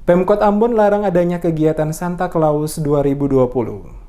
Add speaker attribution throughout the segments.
Speaker 1: Pemkot Ambon larang adanya kegiatan Santa Claus 2020.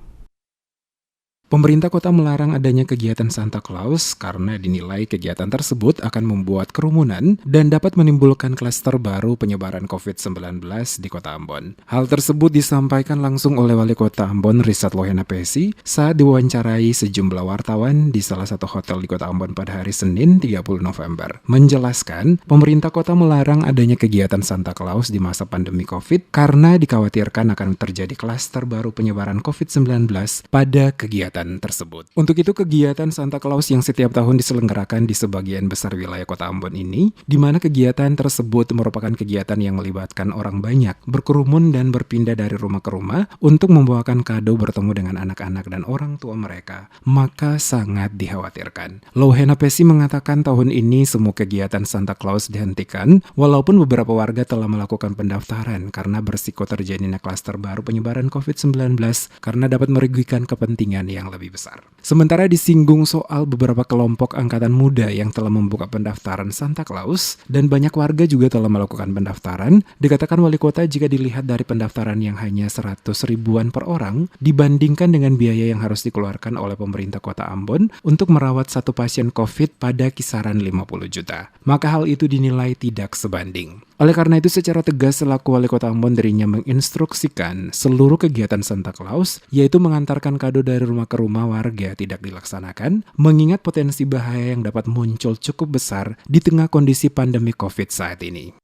Speaker 1: Pemerintah kota melarang adanya kegiatan Santa Claus karena dinilai kegiatan tersebut akan membuat kerumunan dan dapat menimbulkan klaster baru penyebaran COVID-19 di kota Ambon. Hal tersebut disampaikan langsung oleh Wali Kota Ambon Rizat Lohena Pesi saat diwawancarai sejumlah wartawan di salah satu hotel di kota Ambon pada hari Senin 30 November. Menjelaskan, pemerintah kota melarang adanya kegiatan Santa Claus di masa pandemi COVID karena dikhawatirkan akan terjadi klaster baru penyebaran COVID-19 pada kegiatan tersebut. Untuk itu, kegiatan Santa Claus yang setiap tahun diselenggarakan di sebagian besar wilayah kota Ambon ini, di mana kegiatan tersebut merupakan kegiatan yang melibatkan orang banyak, berkerumun dan berpindah dari rumah ke rumah untuk membawakan kado bertemu dengan anak-anak dan orang tua mereka, maka sangat dikhawatirkan. Lohena Pesi mengatakan tahun ini semua kegiatan Santa Claus dihentikan, walaupun beberapa warga telah melakukan pendaftaran karena berisiko terjadinya klaster baru penyebaran COVID-19 karena dapat merugikan kepentingan yang lebih besar. Sementara disinggung soal beberapa kelompok angkatan muda yang telah membuka pendaftaran Santa Claus dan banyak warga juga telah melakukan pendaftaran, dikatakan wali kota jika dilihat dari pendaftaran yang hanya 100 ribuan per orang dibandingkan dengan biaya yang harus dikeluarkan oleh pemerintah kota Ambon untuk merawat satu pasien COVID pada kisaran 50 juta. Maka hal itu dinilai tidak sebanding. Oleh karena itu, secara tegas selaku wali kota Ambon dirinya menginstruksikan seluruh kegiatan Santa Claus, yaitu mengantarkan kado dari rumah ke rumah warga tidak dilaksanakan, mengingat potensi bahaya yang dapat muncul cukup besar di tengah kondisi pandemi COVID saat ini.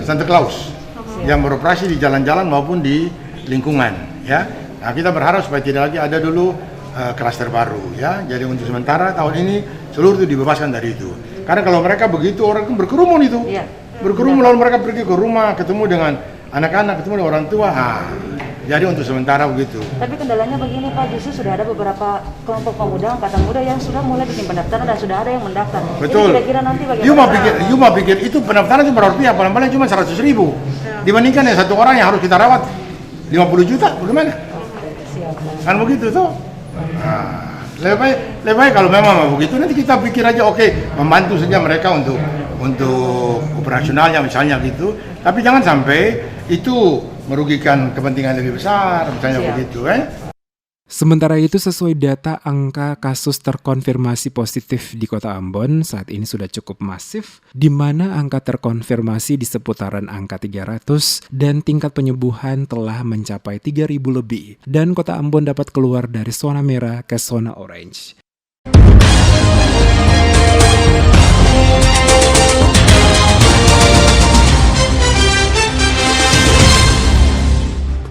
Speaker 2: Santa Claus yang beroperasi di jalan-jalan maupun di lingkungan, ya. Nah, kita berharap supaya tidak lagi ada dulu klaster baru, ya. Jadi untuk sementara tahun ini seluruh itu dibebaskan dari itu. Karena kalau mereka begitu, orang kan berkerumun itu. Ya. Berkerumun lalu mereka pergi ke rumah, ketemu dengan anak-anak, ketemu dengan orang tua. Jadi untuk sementara begitu.
Speaker 3: Tapi kendalanya begini Pak, justru sudah ada beberapa kelompok pemuda, angkatan muda yang sudah mulai bikin pendaftaran dan sudah ada yang mendaftar.
Speaker 2: Betul.
Speaker 3: Jadi kira-kira nanti bagaimana?
Speaker 2: You mau pikir itu pendaftaran itu berapa rupiah? Paling-paling cuma 100 ribu. Ya. Dibandingkan yang satu orang yang harus kita rawat 50 juta, bagaimana?
Speaker 3: Siap.
Speaker 2: Kan begitu tuh. Nah, lebih baik kalau memang begitu nanti kita pikir aja membantu saja mereka untuk operasionalnya misalnya gitu. Tapi jangan sampai itu merugikan kepentingan lebih besar misalnya begitu
Speaker 1: Sementara itu, sesuai data angka kasus terkonfirmasi positif di kota Ambon saat ini sudah cukup masif, di mana angka terkonfirmasi di seputaran angka 300 dan tingkat penyembuhan telah mencapai 3.000 lebih, dan kota Ambon dapat keluar dari zona merah ke zona orange.